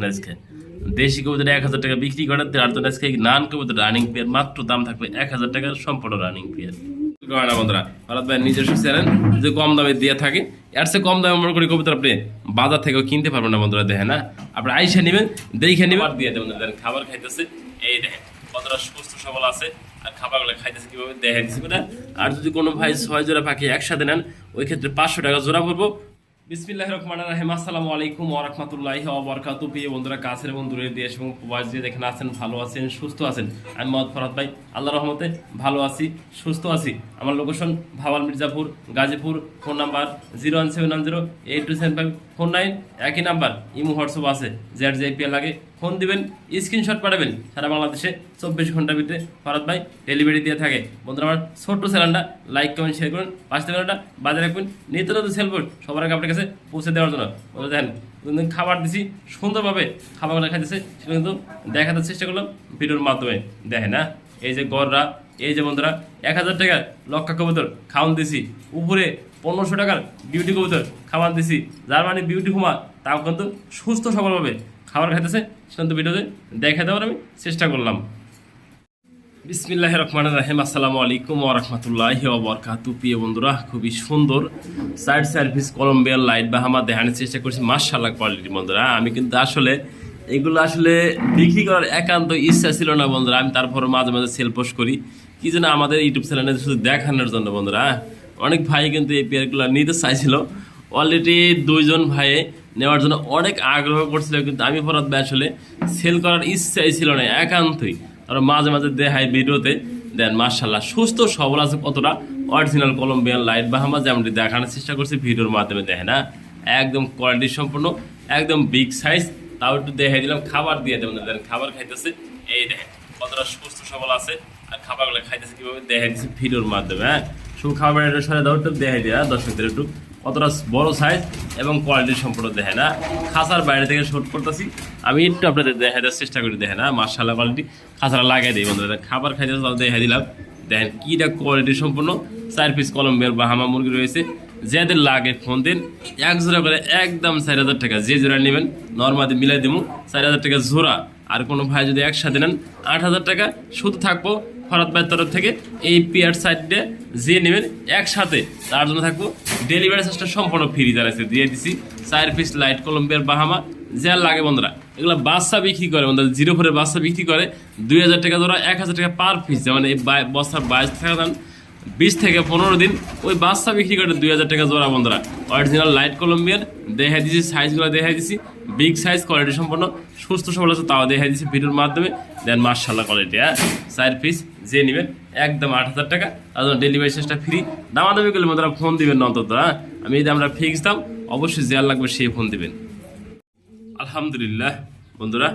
আজকে দেশি কবুতর 1000 টাকা বিক্রি করে, আর তো আজকে নান কবুতর রানিং পেয়ার মাত্র দাম থাকবে 1000 টাকার সম্পূর্ণ রানিং পেয়ার। বন্ধুরা ভারত ভাই নিজস্ব চ্যানেল যে কম দামে দিয়ে থাকে, এর চেয়ে কম দামে মনে করি কবুতর আপনি বাজার থেকেও কিনতে পারবেন না বন্ধুরা। দেখেন না, আপনি আইসা নেবেন, দেখে নেবেন, দিয়ে দেবেন। দেখেন খাবার খাইতেছে, এই দেখেন কতটা সুস্থ সবল আছে, আর খাবারগুলো খাইতেছে কিভাবে দেখা দিচ্ছে না। আর যদি কোনো ভাই 6 জোড়া পাখি একসাথে নেন, ওই ক্ষেত্রে 500 টাকা জোড়া পড়বো। বিসমিল্লাহির রহমানির রহিম। আসসালামু আলাইকুম ওয়া রাহমাতুল্লাহি ওয়া বারাকাতুহু। প্রিয় বন্ধুরা, কাছের বন্ধুরা, দেশ এবং প্রবাস দিয়ে দেখেন আছেন, ভালো আছেন, সুস্থ আছেন। আমি মোহাম্মদ ফরহাদ ভাই, আল্লাহর রহমতে ভালো আছি, সুস্থ আছি। আমার location Bhawal Mirzapur, Gazipur. Phone number 01790827549। একই নাম্বার, ইমো হোয়াটসঅ্যাপ আছে। যার যে আইপিএল লাগে ফোন দিবেন, স্ক্রিনশট পাঠাবেন। সারা বাংলাদেশে 24 ঘন্টার ভিতরে ফরহাদ ভাই ডেলিভারি দিয়ে থাকে। বন্ধুরা, আমার ছোট্ট চ্যানেলটা লাইক কমেন্ট শেয়ার করুন, পাঁচটা বেলাটা বাজে রাখবেন, নিত্য নতুন সেলফোন সবার আগে আপনার কাছে পৌঁছে দেওয়ার জন্য। দেখেন খাবার দিছি সুন্দরভাবে, খাবারগুলো খাইতেছে সেটা কিন্তু দেখাতে চেষ্টা করলাম ভিডিওর মাধ্যমে। দেখেন না, এই যে গররা, এই যে বন্ধুরা 1000 টাকার লক্ষা কবুতর খাওয়ান দিছি, উপরে 1500 টাকার বিউটি কবুতর খাওয়ান দিছি। যার মানে বিউটি হুমা, তাও কিন্তু সুস্থ সবলভাবে খাবার খাইতেছে, সেটা তো ভিডিওতে দেখা দেওয়ার আমি চেষ্টা করলাম। বিসমিল্লাহির রহমানির রহিম। আসসালামু আলাইকুম ওয়া রাহমাতুল্লাহি ওয়া বারাকাতুহু। প্রিয় বন্ধুরা, খুবই সুন্দর সাইড সার্ভিস কলম্বিয়ার লাইট বাহামা দেখানোর চেষ্টা করছি। মাশাআল্লাহ কোয়ালিটি বন্ধুরা। আমি কিন্তু আসলে এগুলো বিক্রি করার একান্ত ইচ্ছা ছিল না বন্ধুরা। আমি তারপরে মাঝে মাঝে সেল পোস্ট করি, কি যেন আমাদের ইউটিউব চ্যানেলে শুধু দেখানোর জন্য বন্ধুরা। অনেক ভাই কিন্তু এই পেয়ারগুলো নিতে চাইছিল, অলরেডি 2 জন ভাই নেওয়ার জন্য অনেক আগ্রহ করছিল, কিন্তু আমি ফরহাদ ভাই আসলে সেল করার ইচ্ছাই ছিল না, একান্তই। আর মাঝে মাঝে দেখায় ভিডিওতে, দেন মাশাআল্লাহ সুস্থ সবল আছে কতটা। অরিজিনাল কলম্বিয়ান লাইট বাহামা যেমনটি দেখানোর চেষ্টা করছি ভিডিওর মাধ্যমে। দেখে না, একদম কোয়ালিটি সম্পূর্ণ, একদম বিগ সাইজ। তাও একটু দেখাই দিলাম, খাবার দিয়ে দেবেন। দেন খাবার খাইতেছে, এই দেখেন কতটা সুস্থ সবল আছে, আর খাবারগুলো খাইতেছে কিভাবে দেখাই দিচ্ছে ভিডিওর মাধ্যমে। হ্যাঁ, শুধু খাবার সাথে দাও একটু দেখাই দেওয়া দর্শকদের একটু কতটা বড় সাইজ এবং কোয়ালিটি সম্পূর্ণ। দেখে না, খাঁচার বাইরে থেকে শুট করতেছি আমি, একটু আপনাদের দেখা দেওয়ার চেষ্টা করি। দেখে না, মাশাআল্লাহ কোয়ালিটি। খাঁচাটা লাগাই দিই বন্ধুরা, খাবার খাইতে দেখাই দিলাম। দেখেন কীটা কোয়ালিটি সম্পূর্ণ। 4 পিস কলম্বিয়ার বাহামা মুরগি রয়েছে। যাদের লাগে ফোন দিন, 1 জোড়া করে একদম 4000 টাকা। যে জোড়া নেবেন নর্মালি মিলাই দেবো 4000 টাকা জোড়া। আর কোনো ভাই যদি একসাথে নেন 8000 টাকা শুধু থাকবো ফরহাদ ভাইয়ের তরফ থেকে। এই পেয়ার সাইডে যে নেবেন একসাথে, তার জন্য থাকবো ডেলিভারি চার্জটা সম্পূর্ণ ফ্রি জানাইছে দিয়ে দিছি। 4 পিস লাইট কলম্বিয়ার বাহামা যা লাগে বন্ধুরা। এগুলো বাচ্চা বিক্রি করে বন্ধুরা, 04 বাচ্চা বিক্রি করে 2000 টাকা জোড়া, 1000 টাকা পার পিস। যেমন এই বস্তার 22 টাকা দাম, 20 থেকে 15 দিন ওই বাচ্চা বিক্রি করে 2000 টাকা জোড়া বন্ধুরা। অরিজিনাল লাইট কলম্বিয়ার দেখাই দিছি, সাইজগুলো দেখাই দিছি, বিগ সাইজ, কোয়ালিটি সম্পন্ন, সুস্থ সবল আছে, তাও দেখাই দিছি ভিডিওর মাধ্যমে। দেন মাশাআল্লাহ কোয়ালিটি। হ্যাঁ, 4 পিস যে নেবেন একদম 8000 টাকা, তার জন্য ডেলিভারি চার্জটা ফ্রি। দামাদামি করলে বন্ধুরা ফোন দিবেন না অন্তত। হ্যাঁ, আমি এই আমরা ফিক্স দাম, অবশ্যই যে লাগবে সেই ফোন দিবেন। আলহামদুলিল্লাহ বন্ধুরা,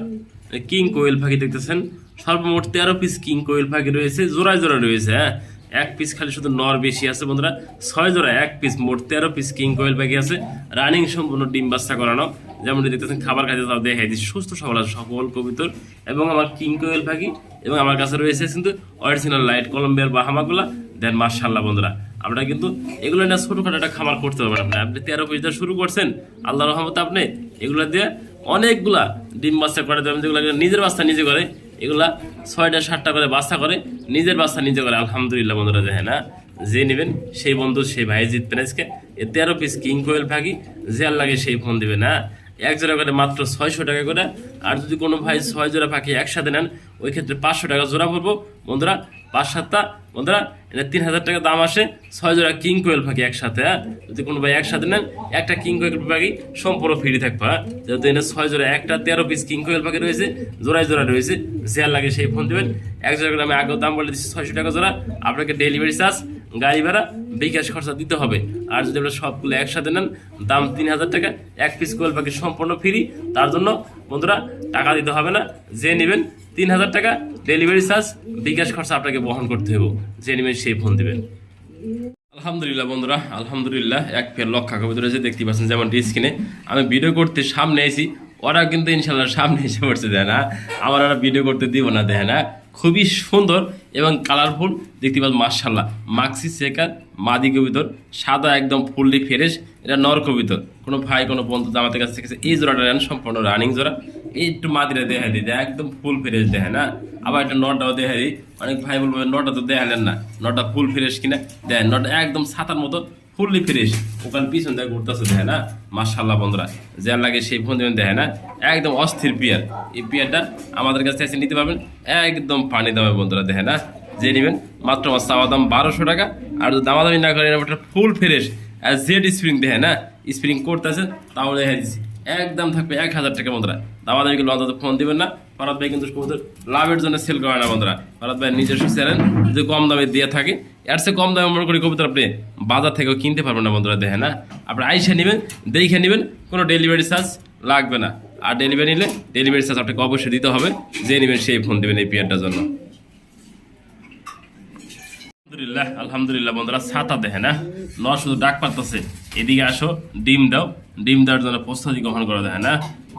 কিং কোয়েল পাখি দেখতেছেন, সর্বমোট 13 পিস কিং কোয়েল পাখি রয়েছে, জোড়ায় জোড়া রয়েছে। হ্যাঁ, 1 পিস খালি শুধু নর বেশি আছে বন্ধুরা, 6 জোড়া 1 পিস, মোট 13 পিস কিং কোয়েল পাখি আছে। রানিং সম্পূর্ণ ডিম বাচ্চা করানো, যেমনটি দেখতেছেন খাবার খাইতে তাও দেখাই দিচ্ছি। সুস্থ সবল আছে সকল কবুতর এবং আমার কিং কোয়েল পাখি, এবং আমার কাছে রয়েছে কিন্তু অরিজিনাল লাইট কলম্বিয়ার বাহামাগুলা। দেন মাশাআল্লাহ বন্ধুরা, আপনারা কিন্তু এগুলো না ছোটখাটো একটা খামার করতে পারবেন। আপনি 13 পিস দিয়ে শুরু করছেন, আল্লাহর রহমতে আপনি এগুলো দিয়ে অনেকগুলা ডিম বাচ্চা করে দেবেন, যেগুলো নিজের বাচ্চা নিজে করে। এগুলা 6টা 7টা করে বাচ্চা করে, নিজের বাচ্চা নিজে করে। আলহামদুলিল্লাহ বন্ধুরা, দেখেন না, যে নেবেন সেই বন্ধু সেই ভাই জিতবেন আজকে। 13 পিস কিং কোয়েল পাখি যে আর লাগে সেই ফোন দিবেন। হ্যাঁ, 1 জোড়া করে মাত্র 600 টাকা করে। আর যদি কোনো ভাই 6 জোড়া পাখি একসাথে নেন, ওই ক্ষেত্রে 500 টাকা জোড়া পড়বো বন্ধুরা। 5-7টা বন্ধুরা, এটা 3000 টাকা দাম আসে 6 জোড়া কিং কোয়েল পাখি একসাথে। হ্যাঁ, যদি কোনো ভাই একসাথে নেন, একটা কিং কোয়েল পাখি সম্পূর্ণ ফ্রি থাকবে। হ্যাঁ, যেহেতু এনে 6 জোড়া, একটা 13 পিস কিং কোয়েল পাখি রয়েছে, জোড়ায় জোড়া রয়েছে, যে আর লাগে সেই ফোন দেবেন। 1 জোড়া করে আমি আগেও দাম বলে দিচ্ছি 600 টাকা জোড়া। আপনাকে ডেলিভারি চার্জ, গাড়ি ভাড়া, বিকাশ খরচা দিতে হবে। আর যদি আপনারা সবগুলো একসাথে নেন, দাম 3000 টাকা। 1 পিস কোয়েল পাখি সম্পূর্ণ ফ্রি, তার জন্য বন্ধুরা টাকা দিতে হবে না। যে নেবেন 3000 টাকা, ডেলিভারি চার্জ, বিকাশ খরচা আপনাকে বহন করতে হবে। যে নেবেন সেই ফোন দেবেন। আলহামদুলিল্লাহ বন্ধুরা, আলহামদুলিল্লাহ 1 পেয়ার লক্ষা কবুতর রয়েছে, দেখতে পাচ্ছেন যেমন স্ক্রিনে। আমি ভিডিও করতে সামনে এসেছি, ওরা কিন্তু ইনশাল্লাহ সামনে এসে পড়ছে। দেয় না, আমার ওরা ভিডিও করতে দিব না। দেয় না, খুবই সুন্দর এবং কালারফুল দেখতে পাচ্ছেন। মাশাআল্লাহ মাক্সি চেকার মাদি কবুতর, সাদা একদম ফুললি ফ্রেশ, এটা নর কবিতর। কোনো ভাই কোনো বন্ধু আমাদের কাছ থেকে এই জোড়াটা নেন, সম্পূর্ণ রানিং জোড়া। এই একটু মাদিরা দেখা দিই, একদম ফুল ফ্রেশ দেখে না। আবার একটা নটাও দেখা দিই, অনেক ভাই বলবো নটা তো দেখালেন না, নটা ফুল ফ্রেশ কিনা দেখেন, নটা একদম ছাতার মতো ফুললি ফ্রেশ। ওখানে পিছন দেখে ঘুরতেছে দেখে না, মাশাআল্লাহ বন্ধুরা যার লাগে সেই ফোন দেবেন দেখে না, একদম অস্থির পেয়ার। এই পেয়ারটা আমাদের কাছ থেকে নিতে পারবেন একদম পানি দামে বন্ধুরা দেখে না, যে নেবেন মাত্র আমার চাওয়া দাম 1200 টাকা। আর দামাদামি না করেন একটা ফুল ফ্রেশ আর জেড স্প্রিং দেখে না, স্প্রিং করতেছে তাও দেখা দিচ্ছি একদম থাকবে 1000 টাকা বন্ধুরা। দামাদামিকে লঞ্চাতে ফোন দিবেন না, ফরাদ ভাই কিন্তু লাভের জন্য সেল করে না বন্ধুরা। ফরাদ ভাই নিজস্ব চ্যানেল যে কম দামে দিয়ে থাকে, এর চেয়ে কম দামে মনে করি কবিতা আপনি বাজার থেকেও কিনতে পারবেন না বন্ধুরা দেখে না। আপনি আইসা নেবেন, দেখে নেবেন, কোনো ডেলিভারি চার্জ লাগবে না। আর ডেলিভারি নিলে ডেলিভারি চার্জ আপনাকে অবশ্যই দিতে হবে, যে নেবেন সেই ফোন দেবেন এই পেয়ারটার জন্য। আলহামদুলিল্লাহ বন্ধুরা ছাতা দেখে না, শুধু ডাক পারতেছে এদিকে আসো ডিম দাও, ডিম দেওয়ার জন্য প্রস্তুতি গ্রহণ করে দেখে না।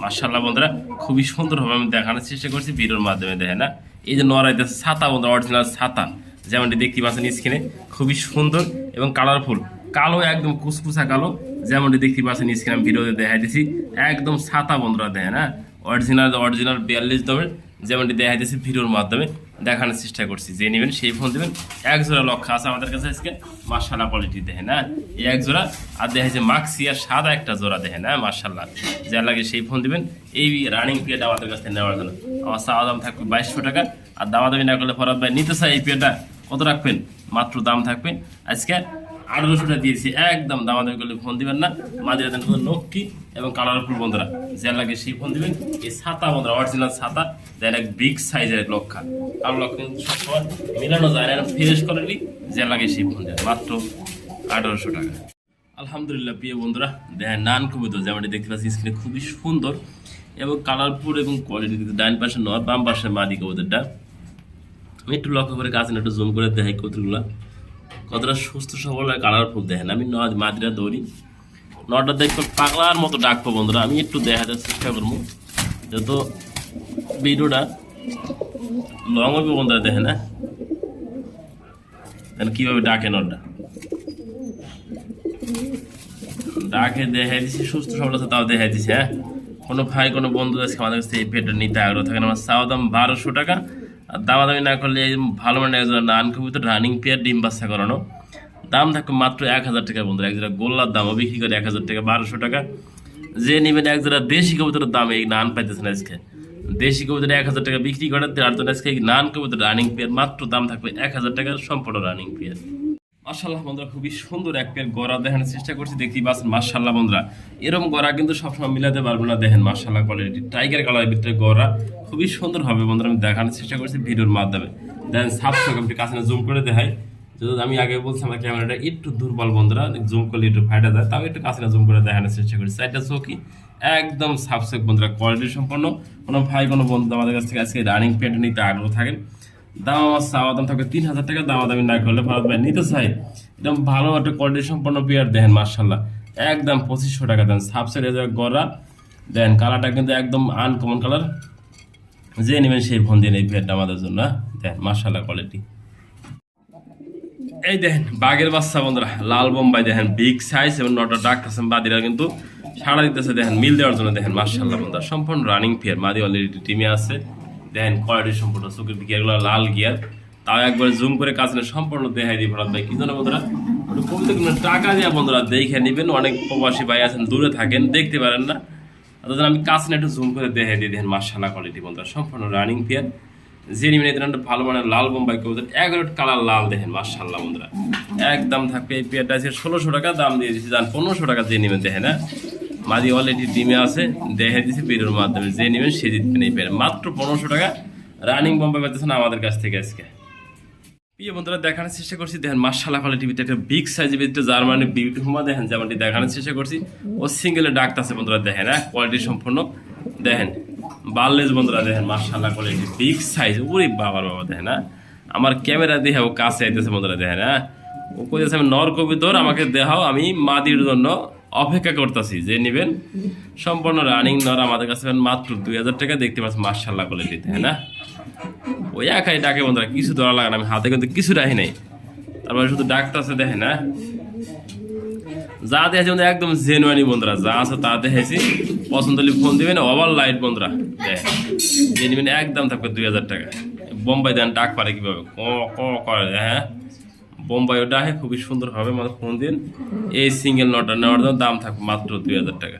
মাশাআল্লাহ বন্ধুরা খুবই সুন্দরভাবে আমি দেখানোর চেষ্টা করছি ভিডিওর মাধ্যমে দেখে না। এই যে নড়াইতেছে ছাতা বন্ধুরা, অরিজিনাল ছাতা যেমনটি দেখতে পাচ্ছেন স্ক্রিনে, খুবই সুন্দর এবং কালারফুল, কালো একদম কুচকুচা কালো, যেমনটি দেখতে পাচ্ছেন স্ক্রিনে আমি ভিডিওতে দেখাই দিচ্ছি, একদম ছাতা বন্ধুরা দেখে না, অরিজিনাল 42 দামের, যেমনটি দেখা যাচ্ছে ভিডিওর মাধ্যমে দেখানোর চেষ্টা করছি। যে নেবেন সেই ফোন দেবেন। এক জোড়া লক্ষ্য আছে আমাদের কাছে আজকে, মাশাআল্লাহ কোয়ালিটি দেখে না, এই এক জোড়া। আর দেখা যাচ্ছে মাক্সি আর সাদা একটা জোড়া দেখে না, মাশাআল্লাহ যার লাগে সেই ফোন দেবেন এই রানিং পিয়াটা আমাদের কাছ থেকে নেওয়ার জন্য। আমার চাওয়া দাম থাকবে 2200 টাকা। আর দামাদামি না করলে ফরাদ ভাই নিতে চাই এই পিয়াটা কত রাখবেন, মাত্র দাম থাকবে আজকে 1800 টাকা দিয়েছি, একদম দামাদামি করলে ফোন দিবেন না। মাদিরা দেন লক্ষ্মী এবং কালারফুল বন্ধুরা, যার লাগে সেই ফোন দিবেন। এই ছাতা বন্ধুরা অরিজিনাল ছাতা, দেন এক বিগ সাইজের লক্ষা, আর লক্ষ্য সবসময় মিলানো যায় না, ফ্রেশ কোয়ালিটি, যার লাগে সেই ফোন দেবেন মাত্র 1800 টাকা। আলহামদুলিল্লাহ প্রিয় বন্ধুরা দেখেন নান কবুতর যেমনটি দেখতে পাচ্ছি স্ক্রিনে, খুবই সুন্দর এবং কালারফুল এবং কোয়ালিটি। ডাইন পাশে নয়, বাম পাশে মাদি কবুতরটা। আমি একটু লক্ষ্য করে কাছে একটু জুম করে দেখাই কবুতরগুলা কতটা সুস্থ সবল আর কালারফুল দেখেন। আমি মাদিরা দৌড়ি, নটা দেখতে পাগলার মতো ডাকবো বন্ধুরা। আমি একটু দেখাতে চেষ্টা করবো যত ভিডিওটা লং হবে বন্ধুরা দেখে না, কিভাবে ডাকে নটা ডাকে দেখাই দিচ্ছি, সুস্থ সবল আছে তাও দেখাই দিচ্ছি। হ্যাঁ, কোনো ভাই কোনো বন্ধু আছে আমাদের কাছে এই পেটটা নিতে আগ্রহ থাকেন, আমার চাওয়া দাম 1200 টাকা। আর দামাদামি না করলে ভালো মানে একজন নান কবুতর রানিং পেয়ার ডিম বাচ্চা করানো, দাম থাকবে মাত্র 1000 টাকা বন্ধুরা। এক জোড়া গোল্লার দামও বিক্রি করে 1000 টাকা, 1200 টাকা। যে নেবেন এক জোড়া দেশি কবুতরের দাম এই নান পাইতেছেন আজকে, দেশি কবুতর 1000 টাকা বিক্রি করে, আর জন্য আজকে নান কবুতর রানিং পেয়ার মাত্র দাম থাকবে 1000 টাকার, সম্পূর্ণ রানিং পেয়ার। মাশাআল্লাহ বন্ধুরা খুবই সুন্দর এক পেয়ার গড়া দেখানোর চেষ্টা করছি, দেখতেই পাচ্ছেন মাশাআল্লাহ বন্ধুরা। এরকম গড়া কিন্তু সবসময় মিলাতে পারবো না, দেখেন মাশাআল্লাহ কোয়ালিটি, টাইগার কালারের ভিতরে গড়া খুবই সুন্দর হবে বন্ধুরা। আমি দেখানোর চেষ্টা করছি ভিডিওর মাধ্যমে, দেখেন সাবস্ক্রাইব আপনি কাছে জুম করে দেখাই। যদি আমি আগে বলছি আমার ক্যামেরাটা একটু দুর্বল বন্ধুরা, জুম করলে একটু ফাইটা যায়, তাও একটু কাছে জুম করে দেখানোর চেষ্টা করছি। চারটা চৌকি একদম সাবস্ক্রাইব বন্ধুরা, কোয়ালিটি সম্পন্ন। কোনো ভাই কোনো বন্ধু আমাদের কাছ থেকে আজকে রানিং পেয়ার নিতে আগ্রহ থাকেন, দাম আমার চাওয়া দাম থাকবে 3000 টাকা। দামাদামি না করলে ফরাদ ভাই নিতে চাই একদম ভালো একটা কোয়ালিটি সম্পন্ন পেয়ার দেখেন মাশাআল্লাহ, একদম 2500 টাকা দেন। সাবসেট গড়া দেন, কালারটা কিন্তু একদম আনকমন কালার, যে নেবেন সেই ফোন দিন এই পেয়ারটা আমাদের জন্য। দেন মাশাআল্লাহ কোয়ালিটি। এই দেখেন বাঘের বাচ্চা বন্ধুরা, লাল বোম্বাই দেখেন বিগ সাইজ এবং নটা ডাকতেছেন, বাদিরা কিন্তু সাড়া দিতেছে দেখেন মিল দেওয়ার জন্য। দেখেন মাশাআল্লাহ বন্ধুরা সম্পূর্ণ রানিং পেয়ার, মাদি অলরেডি টিমে আছে। দেখেন কোয়ালিটি সম্পূর্ণ, চোখের গিয়ারগুলো লাল গিয়ার, তাও একবার জুম করে কাজ সম্পূর্ণ দেখাই দিই ফরাদ ভাই। কি জানো বন্ধুরা, কবিতা টাকা দেওয়া বন্ধুরা দেখে নেবেন। অনেক প্রবাসী ভাই আছেন দূরে থাকেন, দেখতে পারেন না, তাদের আমি কাছে একটু জুম করে দেখাই দিই। দেখেন মাশাআল্লাহ কোয়ালিটি বন্ধুরা সম্পূর্ণ রানিং পেয়ার, যে নিবেন একটা ভালো মানের লাল বোম্বাই কবুতর, 11 কালার লাল দেখেন মাশাআল্লাহ বন্ধুরা। একদম থাকবে এই পেয়ারটা আছে 1600 টাকা, দাম দিয়ে দিচ্ছি যান 1500 টাকা দিয়ে নেবেন। দেখেন হ্যাঁ, মাদি অলরেডি ডিমে আছে, দেখে দিচ্ছি ভিডিওর মাধ্যমে, যে নেবেন সে জিতবেন এই পেয়ার মাত্র 1500 টাকা। রানিং বোম্বাই পাইতেছেন আমাদের কাছ থেকে আজকে। প্রিয় বন্ধুরা দেখানোর চেষ্টা করছি দেখেন মাশাআল্লাহ কোয়ালিটির ভিতরে একটা বিগ সাইজের ভিতরে জার্মানি বিউটি হুমা দেখেন, যেমনটি দেখানোর চেষ্টা করছি। ও সিঙ্গেলে ডাকতে আছে বন্ধুরা দেখেন, হ্যাঁ কোয়ালিটি সম্পূর্ণ দেখেন, বার্লেজ বন্ধুরা দেখেন মাশাআল্লাহ কোয়ালিটি বিগ সাইজ। ওরে বাবার বাবা দেখেন না, আমার ক্যামেরা দেখে ও কাছে আইতেছে বন্ধুরা দেখেন। হ্যাঁ, ও কইতেছে আমি নর কবিতর আমাকে দেখাও, আমি মাদির জন্য অপেক্ষা করতেছি, যে নেবেন সম্পূর্ণ রানিং নর আমাদের কাছে মাত্র 2000 টাকা। দেখতে পাচ্ছেন মাশাআল্লাহ কোয়ালিটি দেখেন না, ওই একাই ডাকে বন্ধুরা, কিছু ধরা লাগে না, আমি হাতে কিন্তু কিছু রাখি নাই, তারপরে শুধু ডাকতেছে দেখেন না। যা দেখেছি বন্ধুরা একদম জেনুয়ানি বন্ধুরা, যা আছে তা দেখেছি। পছন্দ হলে ফোন দিবেন। ওভার লাইট বন্ধুরা, যে নেবেন একদম থাকবে 2000 টাকা। বোম্বাই দেন ডাক পারে কিভাবে ক ক করে, হ্যাঁ বোম্বাই ওটা খুবই সুন্দর হবে। ফোন দিন। এই সিঙ্গেল নটটা নেওয়ার দাম থাকবে মাত্র 2000 টাকা।